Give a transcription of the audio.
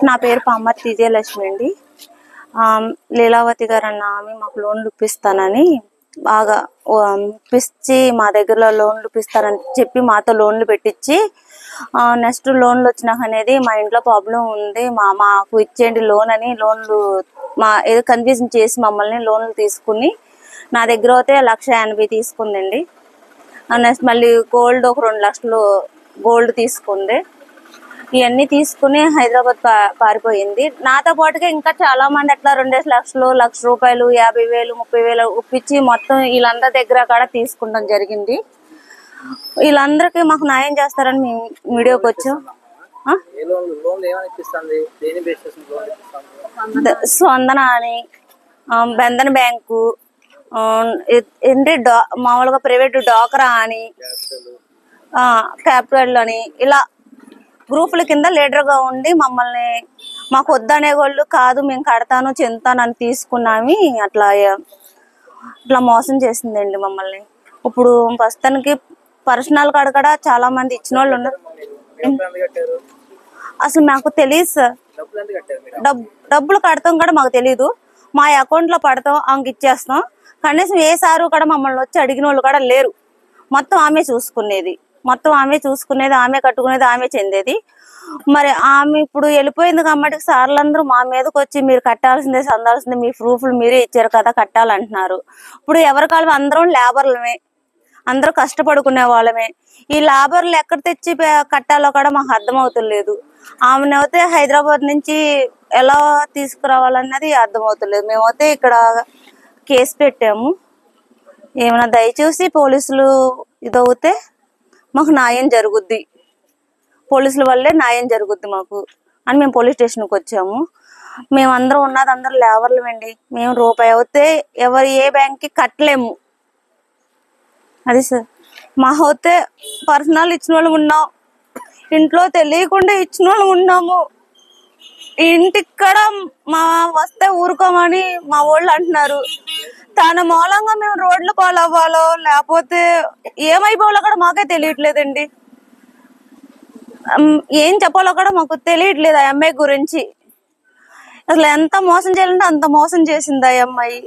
నా పేరు పామర్తి విజయలక్ష్మి అండి. లీలావతి గారు అన్న ఆమె మాకు లోన్లు ఇప్పిస్తానని బాగా ఇప్పించి మా దగ్గరలో లోన్లు ఇప్పిస్తారని చెప్పి మాతో లోన్లు పెట్టించి నెక్స్ట్ లోన్లు వచ్చినాక అనేది మా ఇంట్లో ప్రాబ్లం ఉంది, మాకు ఇచ్చేయండి లోన్ అని లోన్లు ఏదో కన్ఫ్యూజన్ చేసి మమ్మల్ని లోన్లు తీసుకుని నా దగ్గర అయితే 1,80,000 తీసుకుందండి. నెక్స్ట్ మళ్ళీ గోల్డ్ ఒక 2 లక్షలు గోల్డ్ తీసుకుంది. ఇవన్నీ తీసుకుని హైదరాబాద్ పారిపోయింది. నాతో పాటుగా ఇంకా చాలా మంది అట్లా 2 లక్షలు, 1,00,000 రూపాయలు, 50,000, 30,000 ఒప్పించి మొత్తం వీళ్ళందరి దగ్గర కూడా తీసుకుంటాం జరిగింది. వీళ్ళందరికీ మాకు న్యాయం చేస్తారని మేము వీడియోకి వచ్చాం. స్పందన అని, బంధన్ బ్యాంకు, ఏంటి మామూలుగా ప్రైవేట్ డాక్రా అని, క్యాపిటల్ అని, ఇలా గ్రూపుల కింద లీడర్గా ఉండి మమ్మల్ని మాకు వద్దనే వాళ్ళు కాదు మేము కడతాను చెందుతాను అని తీసుకున్నామి. అట్లా మోసం చేసిందండి మమ్మల్ని. ఇప్పుడు ప్రస్తుతానికి పర్సనల్ కాడ కూడా చాలా మంది ఇచ్చిన వాళ్ళు ఉన్నారు. అసలు మాకు తెలియదు సార్, డబ్బులు కడతాం కూడా మాకు తెలీదు. మా అకౌంట్లో పడతాం, ఆమెకి ఇచ్చేస్తాం. కనీసం ఏ సారు కూడా మమ్మల్ని వచ్చి అడిగిన వాళ్ళు కూడా లేరు. మొత్తం ఆమె చూసుకునేది, ఆమె కట్టుకునేది, ఆమె చెందేది. మరి ఆమె ఇప్పుడు వెళ్ళిపోయింది కాబట్టి సార్లందరూ మా మీదకి వచ్చి మీరు కట్టాల్సిందే, సందాల్సిందే, మీ ప్రూఫ్లు మీరే ఇచ్చారు కదా కట్టాలంటున్నారు. ఇప్పుడు ఎవరికాలం అందరం లేబర్లమే, అందరూ కష్టపడుకునే వాళ్ళమే. ఈ లేబర్లు ఎక్కడ తెచ్చి కట్టాలో కూడా మాకు అర్థమవుతలేదు. ఆమెనైతే హైదరాబాద్ నుంచి ఎలా తీసుకురావాలన్నది అర్థమవుతలేదు. మేమైతే ఇక్కడ కేసు పెట్టాము. ఏమైనా దయచేసి పోలీసులు ఇదవుతే మాకు న్యాయం జరుగుద్ది, పోలీసుల వల్లే న్యాయం జరుగుద్ది మాకు అని మేము పోలీస్ స్టేషన్కి వచ్చాము. మేమందరం ఉన్నది అందరూ లేబర్లమండి. మేము రూపాయి అవుతే ఎవరు ఏ బ్యాంక్కి కట్టలేము. అది సార్ మాకైతే పర్సనల్ ఇచ్చిన వాళ్ళు ఉన్నాం, ఇంట్లో తెలియకుండా ఇచ్చిన వాళ్ళు ఉన్నాము. ఇంటికి కూడా మా వస్తే ఊరుకోమని మా వాళ్ళు అంటున్నారు. తన మూలంగా మేము రోడ్లు పాలవ్వాలో లేకపోతే ఏమైపోవాలో కూడా మాకే తెలియట్లేదండి. ఏం చెప్పాలో కూడా మాకు తెలియట్లేదు ఆ అమ్మాయి గురించి. అసలు ఎంత మోసం చేయాలంటే అంత మోసం చేసింది ఆ అమ్మాయి.